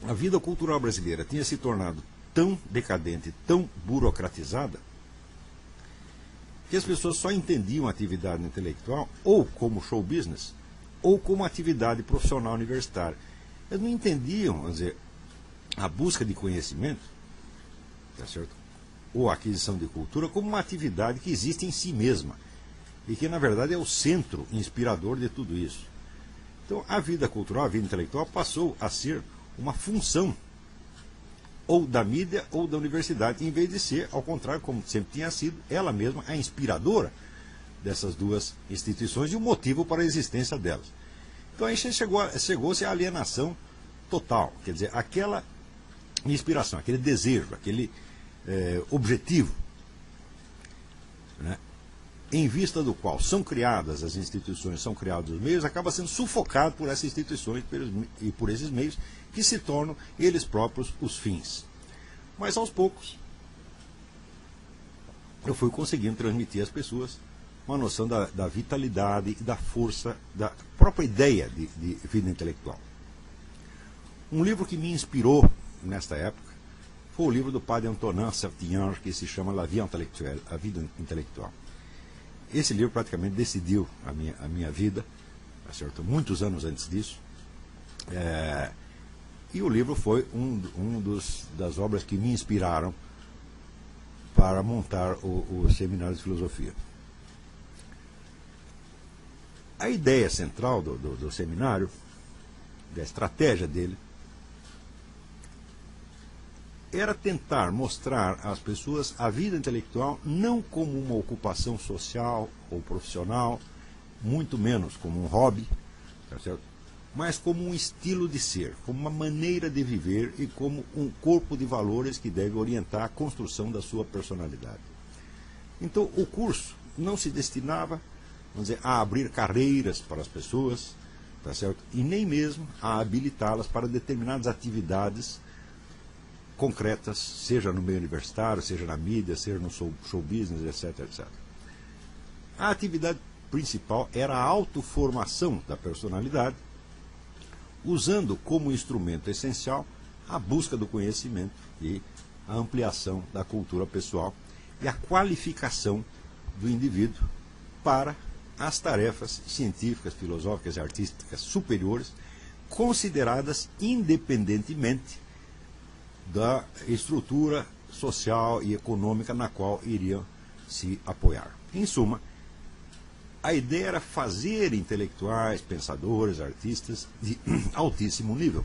a vida cultural brasileira tinha se tornado tão decadente, tão burocratizada, que as pessoas só entendiam a atividade intelectual ou como show business, ou como atividade profissional universitária. Eles não entendiam, vamos dizer, a busca de conhecimento, tá certo? Ou a aquisição de cultura como uma atividade que existe em si mesma e que, na verdade, é o centro inspirador de tudo isso. Então, a vida cultural, a vida intelectual passou a ser uma função ou da mídia ou da universidade, em vez de ser, ao contrário, como sempre tinha sido, ela mesma a inspiradora dessas duas instituições e o motivo para a existência delas. Então aí chegou-se à alienação total, quer dizer, aquela inspiração, aquele desejo, aquele objetivo, né, em vista do qual são criadas as instituições, são criados os meios, acaba sendo sufocado por essas instituições e por esses meios que se tornam eles próprios os fins. Mas aos poucos eu fui conseguindo transmitir às pessoas uma noção da vitalidade e da força da própria ideia de vida intelectual. Um livro que me inspirou nesta época foi o livro do padre Antonin Sertillanges, que se chama La Vie Intellectuelle, a vida intelectual. Esse livro praticamente decidiu a minha vida, tá certo? Muitos anos antes disso. E o livro foi das obras que me inspiraram para montar o seminário de filosofia. A ideia central do seminário, da estratégia dele, era tentar mostrar às pessoas a vida intelectual não como uma ocupação social ou profissional, muito menos como um hobby, tá certo? Mas como um estilo de ser, como uma maneira de viver e como um corpo de valores que deve orientar a construção da sua personalidade. Então, o curso não se destinava, vamos dizer, a abrir carreiras para as pessoas, tá certo? E nem mesmo a habilitá-las para determinadas atividades concretas, seja no meio universitário, seja na mídia, seja no show business, etc, etc. A atividade principal era a autoformação da personalidade, usando como instrumento essencial a busca do conhecimento e a ampliação da cultura pessoal e a qualificação do indivíduo para as tarefas científicas, filosóficas e artísticas superiores, consideradas independentemente da estrutura social e econômica na qual iriam se apoiar. Em suma, a ideia era fazer intelectuais, pensadores, artistas de altíssimo nível.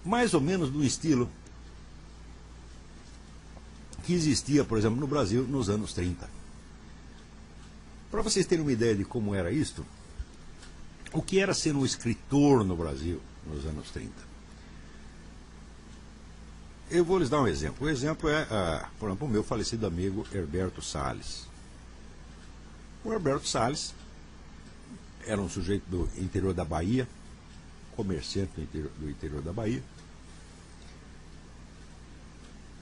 Mais ou menos do estilo que existia, por exemplo, no Brasil nos anos 30. Para vocês terem uma ideia de como era isto, o que era ser um escritor no Brasil nos anos 30. Eu vou lhes dar um exemplo. O exemplo é, por exemplo, o meu falecido amigo Herberto Salles. O Herberto Salles era um sujeito do interior da Bahia, comerciante do interior da Bahia,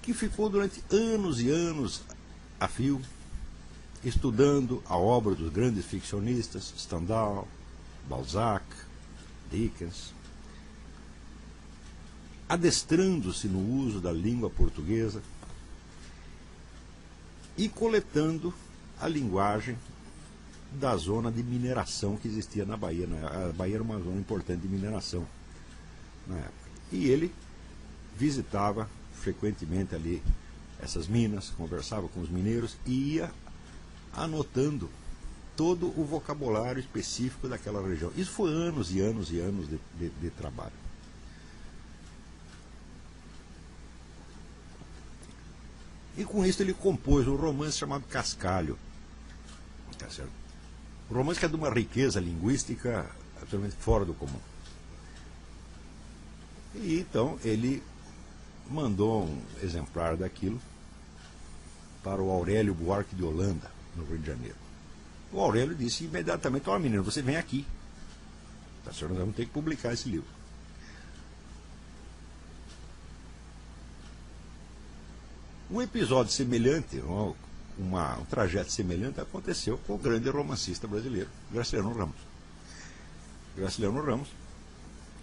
que ficou durante anos e anos a fio estudando a obra dos grandes ficcionistas, Stendhal, Balzac, Dickens, adestrando-se no uso da língua portuguesa e coletando a linguagem da zona de mineração que existia na Bahia. A Bahia era uma zona importante de mineração na época. E ele visitava frequentemente ali essas minas, conversava com os mineiros e ia anotando todo o vocabulário específico daquela região. Isso foi anos e anos e anos de trabalho. E com isso ele compôs um romance chamado Cascalho. Tá certo? Um romance que é de uma riqueza linguística absolutamente fora do comum. E então ele mandou um exemplar daquilo para o Aurélio Buarque de Holanda, no Rio de Janeiro. O Aurélio disse imediatamente: "Ó, menino, você vem aqui. Tá certo? Nós vamos ter que publicar esse livro." Um episódio semelhante, um trajeto semelhante aconteceu com o grande romancista brasileiro, Graciliano Ramos. Graciliano Ramos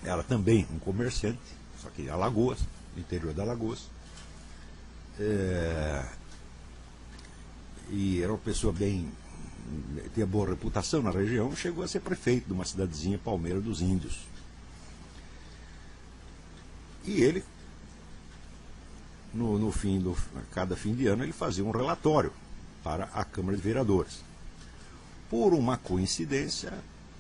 era também um comerciante, só que em Alagoas, no interior de Alagoas. E era uma pessoa bem, tinha boa reputação na região, chegou a ser prefeito de uma cidadezinha, Palmeira dos Índios. E ele, cada fim de ano, ele fazia um relatório para a Câmara de Vereadores. Por uma coincidência,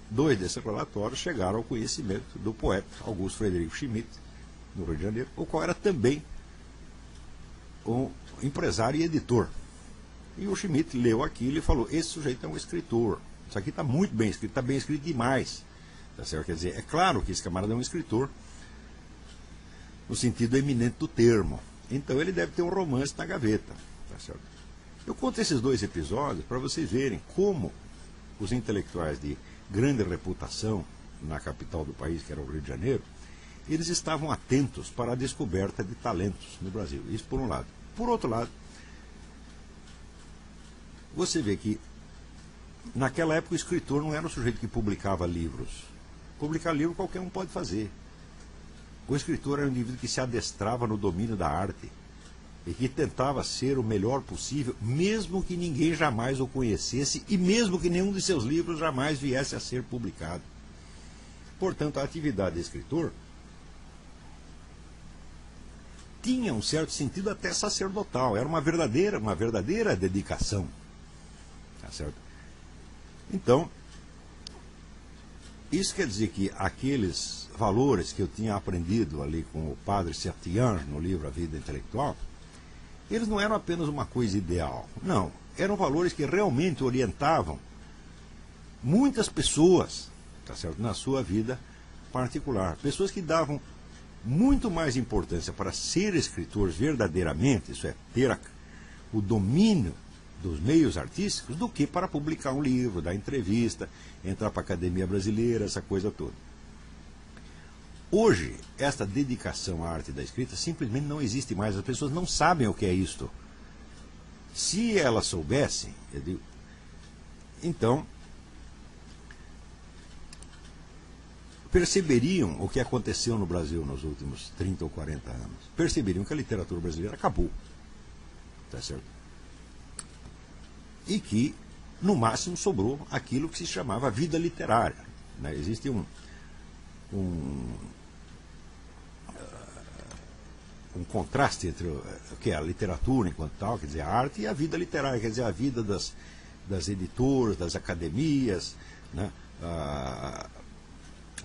2 desses relatórios chegaram ao conhecimento do poeta Augusto Frederico Schmidt, no Rio de Janeiro, o qual era também um empresário e editor. E o Schmidt leu aquilo e falou: esse sujeito é um escritor, isso aqui está muito bem escrito, está bem escrito demais. Tá certo? Quer dizer, é claro que esse camarada é um escritor, no sentido eminente do termo. Então ele deve ter um romance na gaveta. Tá certo? Eu conto esses 2 episódios para vocês verem como os intelectuais de grande reputação na capital do país, que era o Rio de Janeiro, eles estavam atentos para a descoberta de talentos no Brasil. Isso por um lado. Por outro lado, você vê que naquela época o escritor não era um sujeito que publicava livros. Publicar livro qualquer um pode fazer. O escritor era um indivíduo que se adestrava no domínio da arte e que tentava ser o melhor possível, mesmo que ninguém jamais o conhecesse e mesmo que nenhum de seus livros jamais viesse a ser publicado. Portanto, a atividade de escritor tinha um certo sentido até sacerdotal, era uma verdadeira dedicação. Tá certo? Então, isso quer dizer que aqueles valores que eu tinha aprendido ali com o padre Sertian no livro A Vida Intelectual, eles não eram apenas uma coisa ideal. Não, eram valores que realmente orientavam muitas pessoas, tá certo, na sua vida particular. Pessoas que davam muito mais importância para ser escritores verdadeiramente, isso é, ter o domínio dos meios artísticos, do que para publicar um livro, dar entrevista, entrar para a Academia Brasileira, essa coisa toda. Hoje, esta dedicação à arte da escrita simplesmente não existe mais. As pessoas não sabem o que é isto. Se elas soubessem, então perceberiam o que aconteceu no Brasil nos últimos 30 ou 40 anos. Perceberiam que a literatura brasileira acabou. Tá certo? E que, no máximo, sobrou aquilo que se chamava vida literária. Né? Existe um contraste entre o que é a literatura enquanto tal, quer dizer, a arte, e a vida literária, quer dizer, a vida das editoras, das academias, né?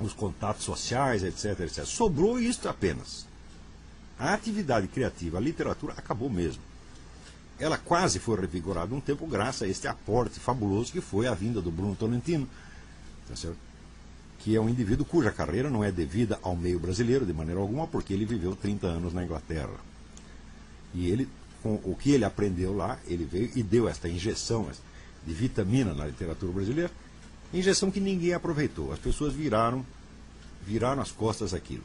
Os contatos sociais, etc, etc. Sobrou isto apenas. A atividade criativa, a literatura, acabou mesmo. Ela quase foi revigorada um tempo graças a este aporte fabuloso que foi a vinda do Bruno Tolentino, tá certo? Que é um indivíduo cuja carreira não é devida ao meio brasileiro de maneira alguma, porque ele viveu 30 anos na Inglaterra. E ele, com o que ele aprendeu lá, ele veio e deu esta injeção de vitamina na literatura brasileira, injeção que ninguém aproveitou. As pessoas viraram as costas àquilo.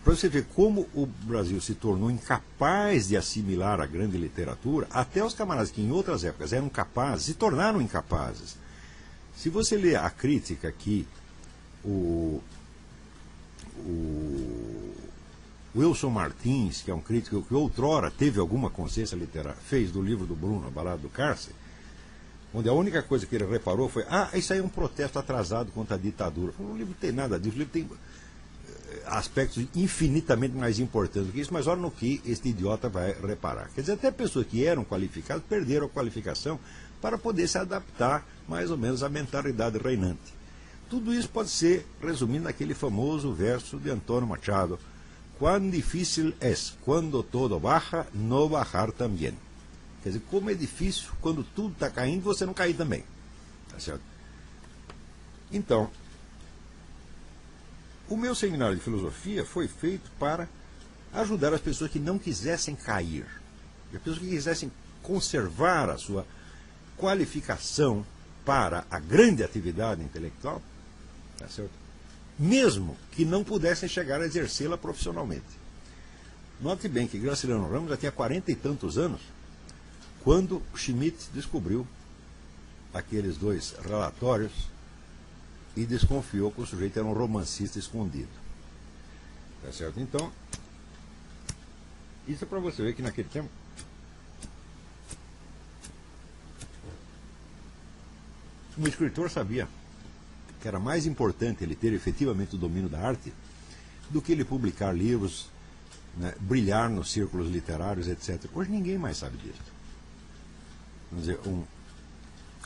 Para você ver como o Brasil se tornou incapaz de assimilar a grande literatura, até os camaradas que em outras épocas eram capazes, se tornaram incapazes. Se você ler a crítica que o Wilson Martins, que é um crítico que outrora teve alguma consciência literária, fez do livro do Bruno, A Balada do Cárcere, onde a única coisa que ele reparou foi: isso aí é um protesto atrasado contra a ditadura. O livro não tem nada disso, o livro tem aspectos infinitamente mais importantes do que isso, mas olha no que este idiota vai reparar. Quer dizer, até pessoas que eram qualificadas perderam a qualificação para poder se adaptar mais ou menos à mentalidade reinante. Tudo isso pode ser resumido naquele famoso verso de Antônio Machado: "Quão difícil es, quando todo baja, no bajar também." Quer dizer, como é difícil quando tudo está caindo, você não cair também. Tá certo? Então, o meu seminário de filosofia foi feito para ajudar as pessoas que não quisessem cair, as pessoas que quisessem conservar a sua qualificação para a grande atividade intelectual, tá certo? Mesmo que não pudessem chegar a exercê-la profissionalmente. Note bem que Graciliano Ramos já tinha 40 e tantos anos quando Schmidt descobriu aqueles 2 relatórios e desconfiou que o sujeito era um romancista escondido. Tá certo? Então, isso é para você ver que naquele tempo um escritor sabia que era mais importante ele ter efetivamente o domínio da arte do que ele publicar livros, né, brilhar nos círculos literários, etc. Hoje ninguém mais sabe disso. Vamos dizer,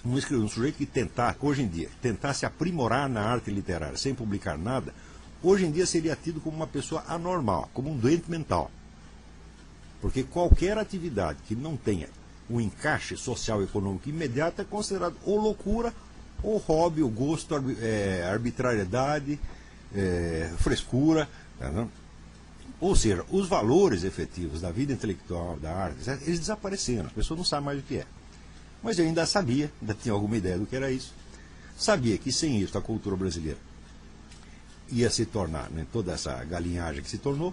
um sujeito que tentar, hoje em dia, tentar se aprimorar na arte literária sem publicar nada, hoje em dia seria tido como uma pessoa anormal, como um doente mental. Porque qualquer atividade que não tenha o encaixe social e econômico imediato é considerado ou loucura, ou hobby, ou gosto, arbitrariedade, frescura. Né? Ou seja, os valores efetivos da vida intelectual, da arte, etc., eles desapareceram, as pessoas não sabem mais o que é. Mas eu ainda sabia, ainda tinha alguma ideia do que era isso. Sabia que sem isso a cultura brasileira ia se tornar, né, toda essa galinhagem que se tornou,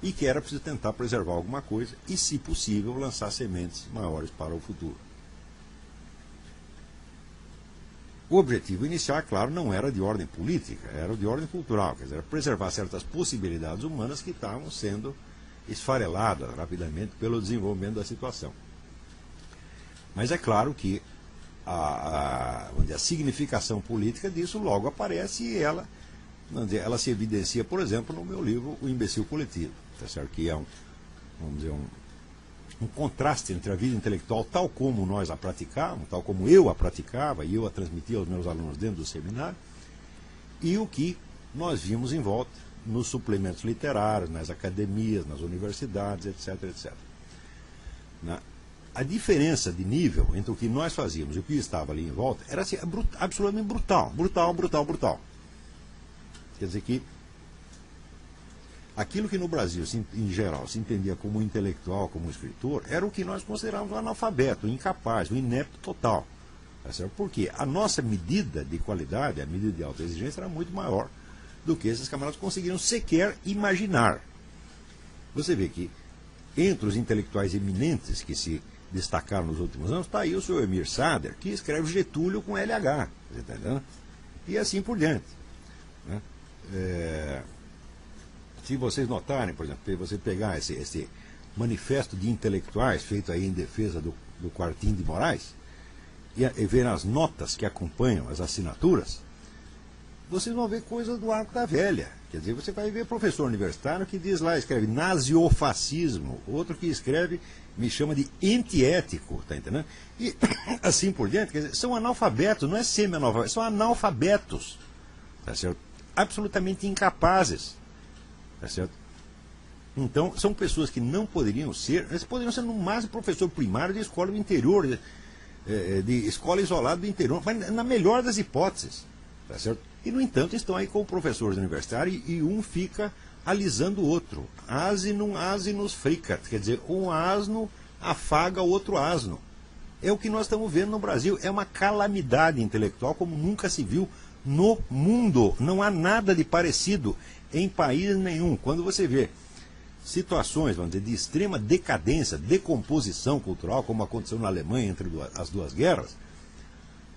e que era preciso tentar preservar alguma coisa e, se possível, lançar sementes maiores para o futuro. O objetivo inicial, claro, não era de ordem política, era de ordem cultural, quer dizer, era preservar certas possibilidades humanas que estavam sendo esfareladas rapidamente pelo desenvolvimento da situação. Mas é claro que a significação política disso logo aparece e ela se evidencia, por exemplo, no meu livro O Imbecil Coletivo, tá certo? Que é um contraste entre a vida intelectual tal como nós a praticávamos, tal como eu a praticava e eu a transmitia aos meus alunos dentro do seminário, e o que nós vimos em volta nos suplementos literários, nas academias, nas universidades, etc, etc. A diferença de nível entre o que nós fazíamos e o que estava ali em volta era assim, absolutamente brutal. Quer dizer que aquilo que no Brasil, em geral, se entendia como intelectual, como escritor, era o que nós considerávamos um analfabeto, um incapaz, um inepto total. Porque a nossa medida de qualidade, a medida de alta exigência, era muito maior do que esses camaradas conseguiram sequer imaginar. Você vê que entre os intelectuais eminentes que se destacaram nos últimos anos, está aí o senhor Emir Sader, que escreve Getúlio com LH, tá entendendo? E assim por diante. Né? Se vocês notarem, por exemplo, você pegar esse manifesto de intelectuais feito aí em defesa do Quartim de Moraes e ver as notas que acompanham as assinaturas, vocês vão ver coisas do arco da velha. Quer dizer, você vai ver professor universitário que diz lá, escreve naziofascismo, outro que escreve, me chama de antiético, tá entendendo? E assim por diante, quer dizer, são analfabetos, não é semi-analfabetos, são analfabetos, tá certo? Absolutamente incapazes, tá certo? Então, são pessoas que não poderiam ser, eles poderiam ser no máximo professor primário de escola do interior, de escola isolada do interior, mas na melhor das hipóteses, tá certo? E, no entanto, estão aí como professores universitários e um fica alisando o outro. Asinum asinus fricat, quer dizer, um asno afaga o outro asno. É o que nós estamos vendo no Brasil. É uma calamidade intelectual como nunca se viu no mundo. Não há nada de parecido em país nenhum. Quando você vê situações, vamos dizer, de extrema decadência, decomposição cultural, como aconteceu na Alemanha entre as duas guerras,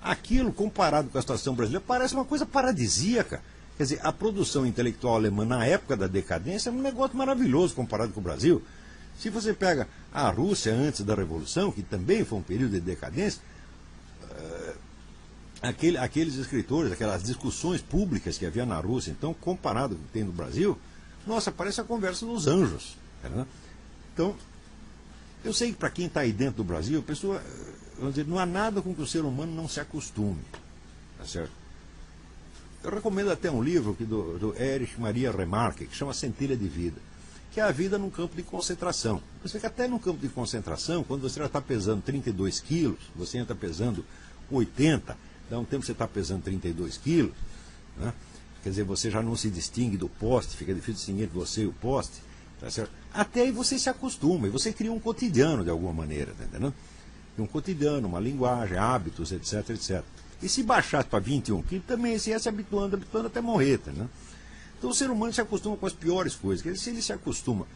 aquilo, comparado com a situação brasileira, parece uma coisa paradisíaca. Quer dizer, a produção intelectual alemã na época da decadência é um negócio maravilhoso comparado com o Brasil. Se você pega a Rússia antes da Revolução, que também foi um período de decadência, aqueles escritores, aquelas discussões públicas que havia na Rússia, então, comparado com o que tem no Brasil, nossa, parece a conversa dos anjos. Né? Então, eu sei que para quem está aí dentro do Brasil, a pessoa, vamos dizer, não há nada com que o ser humano não se acostume. Tá certo? Eu recomendo até um livro do Erich Maria Remarque, que chama Centelha de Vida, que é a vida num campo de concentração. Você vê que até num campo de concentração, quando você já está pesando 32 quilos, você entra pesando 80, dá um tempo você está pesando 32 quilos, né? Quer dizer, você já não se distingue do poste, fica difícil distinguir entre você e o poste, tá certo? Até aí você se acostuma, e você cria um cotidiano de alguma maneira, tá entendendo? Um cotidiano, uma linguagem, hábitos, etc, etc. E se baixasse para 21 quilos, também você ia se habituando até morrer, tá, né? Então o ser humano se acostuma com as piores coisas. Quer dizer, se ele se acostuma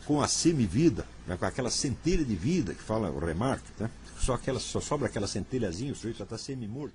com a semivida, né, com aquela centelha de vida que fala o Remarque, né? Só sobra aquela centelhazinha, o sujeito já está semi-morto.